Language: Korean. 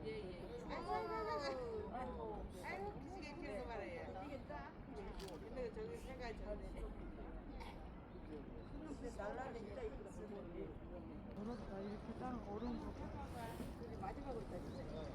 예예. 아이고 기지개 키우고 말아요. 근데 저기 색깔 좋네. 날라는 진짜 이쁘다. 어렵다. 이렇게 딱 얼음 보고. 마지막으로 있다 진짜.